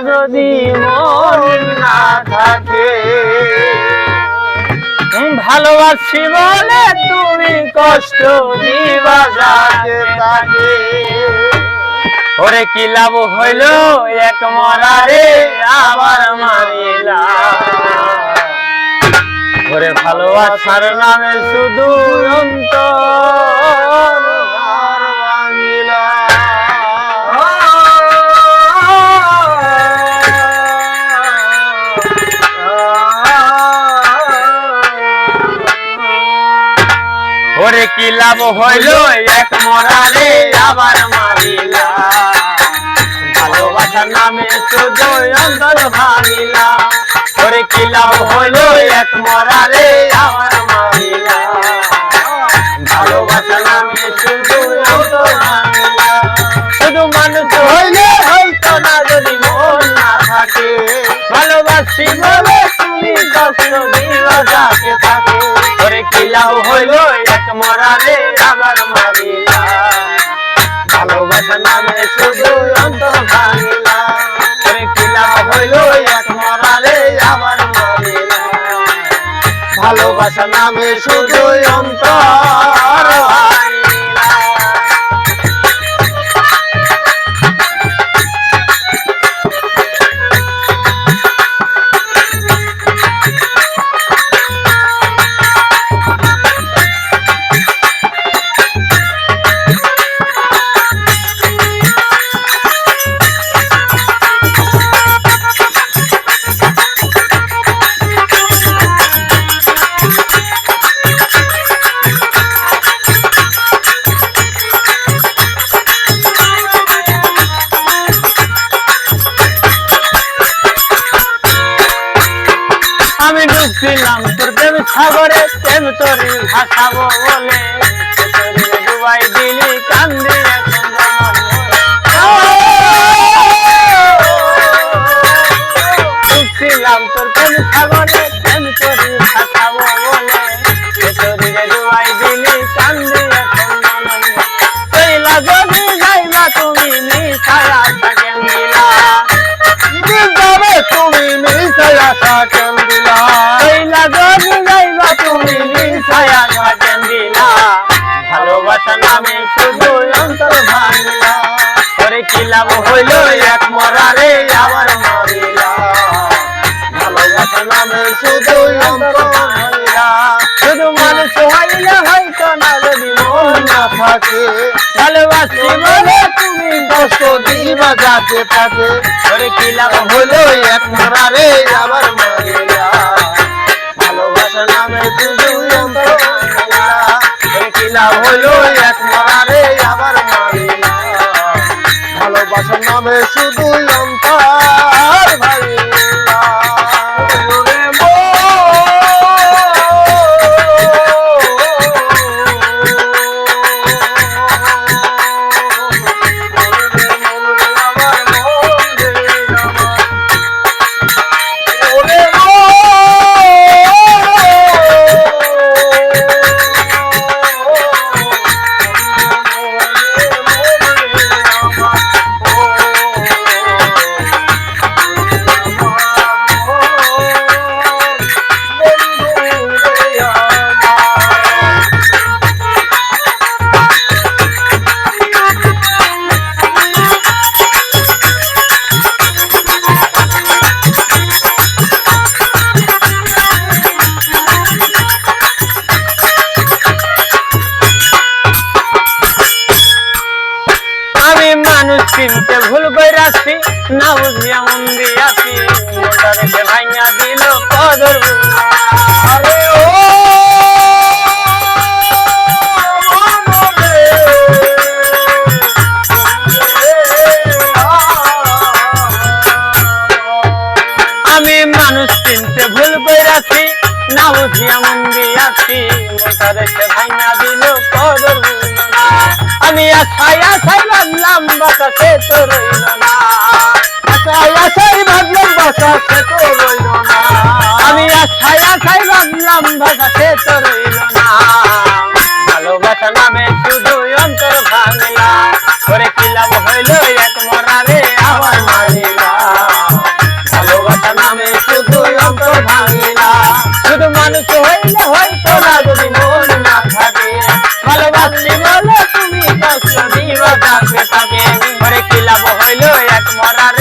যদি মন না থাকে, ভালোবাসি বলে তুমি কষ্ট দিবা যাকে তাকে। ওরে কি লাভ হইল এক মরারে আবার মারিলা, ওরে ভালোবাসার নামে শুধু অন্তর ভাঙিলা। ওরে কি লাভ হইল এক মরারে আবার মারিলা, ভালোবাসার নামে শুধু অন্তর ভাঙিলা। ওরে কি লাভ হইল এক মরারে আবার মারিলা, ভালোবাসার নামে শুধু অন্তর ভাঙিলা। শুধু মানুষ হইলে হইতো না যদি মন না থাকে, ভালোবাসি বলে তুমি কষ্ট দিবা যাকে তাকে। ওরে কি লাভ হইল এক মরারে আবার মারিলা, ভালোবাসার নামে শুধু অন্তর ভাঙিলা। ওরে কি লাভ হইল এক মরারে আবার মারিলা, ভালোবাসার নামে শুধু অন্তর ভাঙিলা। আমি ডুবছিলাম তোর প্রেম সাগরে, প্রেম তোরে ভাসাবো বলে ডুবাই দিলি কান্দি এখন ডুবছিলাম তোর প্রেম সাগরে, প্রেম তোরে ভাসাবো বলে ডুবাই দিলি কান্দি এখন কইলা যদি যাইবা তুমি মিশায়া থাকেন দিলা, যাবে তুমি মিশায়া থাকেন দিলা। কইলা যদি যাইবা তুমি মিশায়া থাকেন দিলা, ভালোবাসা নামে শুধু অন্তর ভাঙিলা। ওরে কি লাভ হইল এক মরারে আবার মারিলা, ভালোবাসা নামে শুধু অন্তর ভাঙিলা। শুধু মানুষ হইলে হয়তো না যদি মন না থাকে, ভালোবাসি বলে তুমি কষ্ট দিবা যাকে তাকে। ওরে কি লাভ হইল এক মরারে আবার মারিলা, ভালোবাসা নামে শুধু অন্তর ভাঙিলা। ওরে কি লাভ হইল এক মরারে আবার মারিলা, ভালোবাসা নামে শুধু অন্তর ভাঙিলা। মানুষ চিনতে ভুল কইরাছি, না বুঝিয়া মন দিয়াছি, মনটা রেখে ভাঙা দিল কদর। আরে ও আমি মানুষ চিনতে ভুল কইরাছি, না বুঝিয়া মন দিয়াছি, মনটা রেখে ভাঙা দিল কদর। আমি আশায় আশায় ভাবলাম বাঁচাতে তো রইল না, আশায় আশায় ভাবলাম বাঁচাতে তো রইল না। আমি আশায় আশায় ভাবলাম বাঁচাতে তো রইল না, ভালোবাসা নামে শুধু অন্তর ভাঙিলা। ওরে কি লাভ হইল এক মরারে আবার মারিলা, অন্তর ভাঙিলা শুধু মানুষ হইলে হয়তো না যদি মন না থাকে ভালোবাসি বলে তুমি কষ্ট দিবা যাবে তাকে ওরে কি লাভ হইল এক মরার